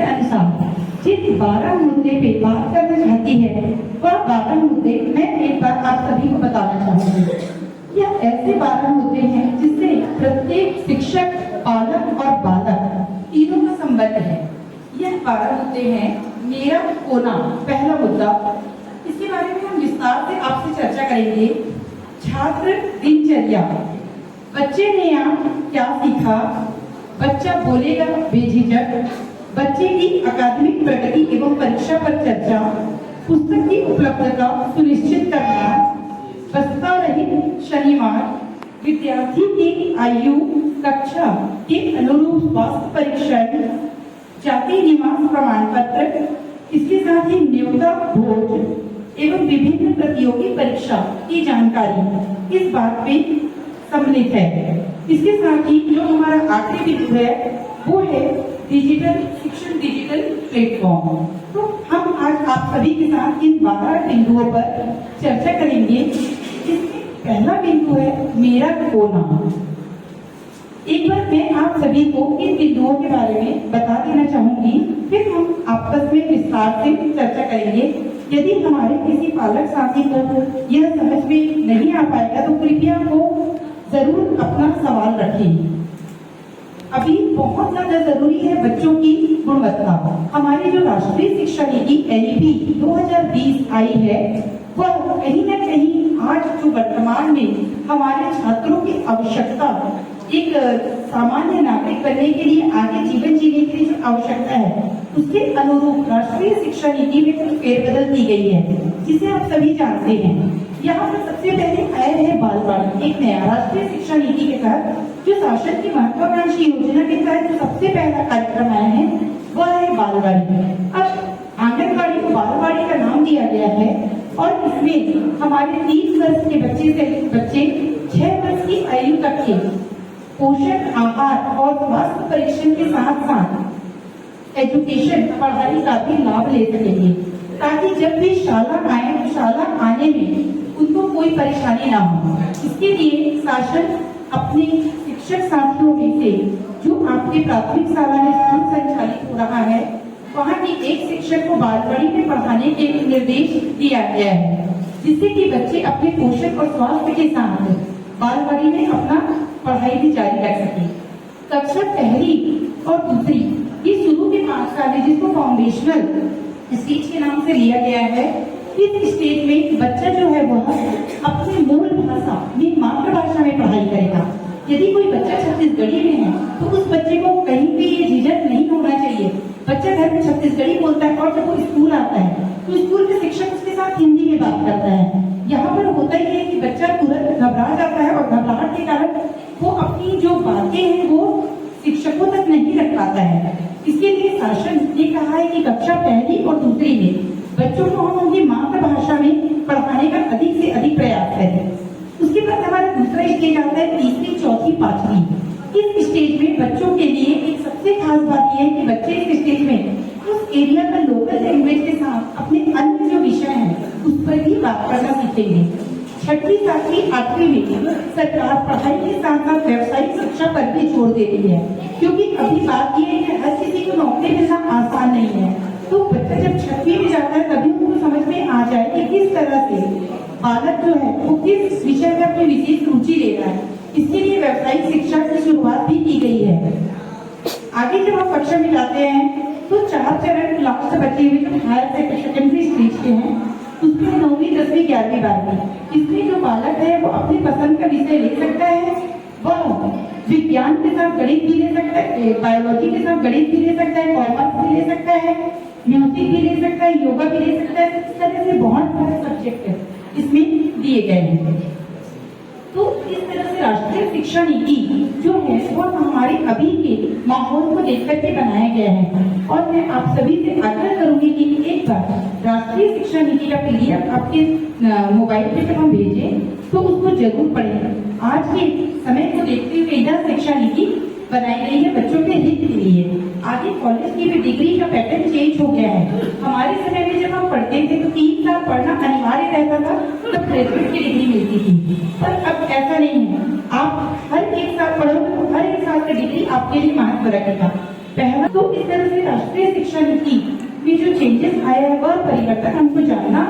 के अनुसार जिस 12 मुद्दे पे बात करना चाहती है वह 12 मुद्दे मैं एक बार आप सभी को बताना चाहूंगी। यह ऐसे 12 मुद्दे हैं जिससे प्रत्येक शिक्षक, पालक और बालक तीनों का संबंध है। यह 12 मुद्दे हैं। मेरा कोना पहला मुद्दा, इसके बारे में हम विस्तार से आपसे चर्चा करेंगे। छात्र दिनचर्या, बच्चे ने यहाँ क्या सीखा, बच्चा बोलेगा बेझिझक, बच्चे की अकादमिक प्रगति एवं परीक्षा पर चर्चा, पुस्तक की उपलब्धता सुनिश्चित करना, बस्ता रहित शनिवार, विद्यार्थी की आयु कक्षा के अनुरूप स्वास्थ्य परीक्षण, जाति निवास प्रमाण पत्र, इसके साथ ही न्योता भोज एवं विभिन्न प्रतियोगी परीक्षा की जानकारी इस बात पे सम्मिलित है। इसके साथ ही जो हमारा आखिरी बिंदु है वो है डिजिटल शिक्षण, डिजिटल प्लेटफॉर्म। तो हम आज आप सभी के साथ इन 12 बिंदुओं पर चर्चा करेंगे। इसमें पहला बिंदु है मेरा कोना। एक बार मैं आप सभी को इन बिंदुओं के बारे में बता देना चाहूंगी, फिर हम आपस में विस्तार से चर्चा करेंगे। यदि हमारे किसी पालक साथी को यह समझ में नहीं आ पाएगा तो कृपया वो जरूर अपना सवाल रखें। अभी बहुत ज्यादा जरूरी है बच्चों की गुणवत्ता। हमारी जो राष्ट्रीय शिक्षा नीति NEP 2020 आई है वह कहीं न कहीं आज जो वर्तमान में हमारे छात्रों की आवश्यकता, एक सामान्य नागरिक बनने के लिए, आगे जीवन जीने के लिए जो आवश्यकता है उसके अनुरूप राष्ट्रीय शिक्षा नीति में कुछ फेरबदल की गई है, जिसे आप सभी जानते हैं। यहाँ पर सबसे पहले आया है बालवाड़ी। एक नया राष्ट्रीय शिक्षा नीति के तहत जो शासन की महत्वाकांक्षी योजना के तहत जो सबसे पहला कार्यक्रम आया है वह है बालवाड़ी। अब आंगनबाड़ी को बालवाड़ी का नाम दिया गया है और इसमें हमारे 3 वर्ष के बच्चे 6 वर्ष की आयु तक के पोषण, आहार और स्वास्थ्य परीक्षण के साथ साथ एजुकेशन, पढ़ाई का भी लाभ ले सकेंगे, ताकि जब भी शाला आए तो शाला आने में उनको कोई परेशानी ना हो। इसके लिए शासन अपने शिक्षक साथियों में से जो आपके प्राथमिक शाला में स्कूल संचालित हो रहा है वहाँ की एक शिक्षक को बालवाड़ी में पढ़ाने के निर्देश दिया गया है, जिससे कि बच्चे अपने पोषण और स्वास्थ्य के साथ बालवाड़ी में अपना पढ़ाई भी जारी रख सके। कक्षा पहली और दूसरी ये शुरू के 5 साल है, जिसको फाउंडेशनल स्टेज के नाम से लिया गया है। इस स्टेज में बच्चा जो है वह अपनी मूल भाषा में, मातृभाषा में पढ़ाई करेगा। यदि कोई बच्चा छत्तीसगढ़ी में है तो उस बच्चे को कहीं भी ये झिझक नहीं होना चाहिए। बच्चा घर में छत्तीसगढ़ी बोलता है और जब वो स्कूल आता है तो स्कूल के शिक्षक उसके साथ हिंदी में बात करता है। यहाँ पर होता ही है कि बच्चा तुरंत घबरा जाता है और घबराहट के कारण वो अपनी जो बातें हैं वो शिक्षकों तक नहीं रख पाता है। इसके लिए शासन ने कहा है कि कक्षा पहली और दूसरी में बच्चों को हम उनकी मातृभाषा में पढ़ाने का अधिक से अधिक प्रयास करें। उसके बाद हमारा दूसरा स्टेज आता है, तीसरी, चौथी, 5वीं। इस स्टेज में बच्चों के लिए एक सबसे खास बात यह है कि बच्चे इस स्टेज में उस एरिया का लोकल लैंग्वेज के साथ अपने अन्य जो विषय हैं उस पर भी बात करना सीखेंगे। 6वीं, 7वीं, 8वीं में सरकार पढ़ाई के साथ साथ व्यावसायिक शिक्षा पर भी जोर दे रही है, क्योंकि अभी बात यह है कि हर किसी को नौकरी मिलना आसान नहीं है। तो बच्चा जब 6वीं में जाता है तभी उनको समझ में आ जाए कि किस तरह से बालक जो है वो किस विषय में अपनी विशेष रुचि ले रहा है। इसके लिए व्यावसायिक शिक्षा की शुरुआत भी की गई है। आगे जब आप कक्षा में जाते हैं तो 4 चरण लास्ट बचे हुए जो हायर सेकेंडरी स्टेज के हैं उसमें 9वीं, 10वीं, 11वीं, 12वीं, इसमें जो बालक है वो अपनी पसंद का विषय ले सकता है। वह विज्ञान के साथ गणित भी ले सकता है, बायोलॉजी के साथ गणित भी ले सकता है, कॉमर्स भी ले सकता है, म्यूजिक भी ले सकता है, योगा भी ले सकता है। इस तरह से बहुत सारे सब्जेक्ट इसमें दिए गए हैं। तो इस तरह से राष्ट्रीय शिक्षा नीति जो है वो हमारे अभी के माहौल को देखकर के बनाया गया है। और मैं आप सभी से आग्रह करूंगी कि एक बार राष्ट्रीय शिक्षा नीति का PDF आपके मोबाइल पे जब हम भेजें तो उसको जरूर पढ़ें। आज के समय को देखते हुए यह शिक्षा नीति बनाई गई है बच्चों के हित के लिए। आगे कॉलेज की भी डिग्री का पैटर्न चेंज हो गया है। हमारे समय में जब हम पढ़ते थे तो 3 साल पढ़ना अनिवार्य रहता था, तब ग्रेजुएट की डिग्री मिलती थी। पर अब ऐसा नहीं है, आप हर 1 साल पढ़ोगे तो हर 1 साल की डिग्री आपके लिए महत्व रखेगा। पहला तो इस तरह से राष्ट्रीय शिक्षा नीति में जो चेंजेस आया है वह परिवर्तन हमको जानना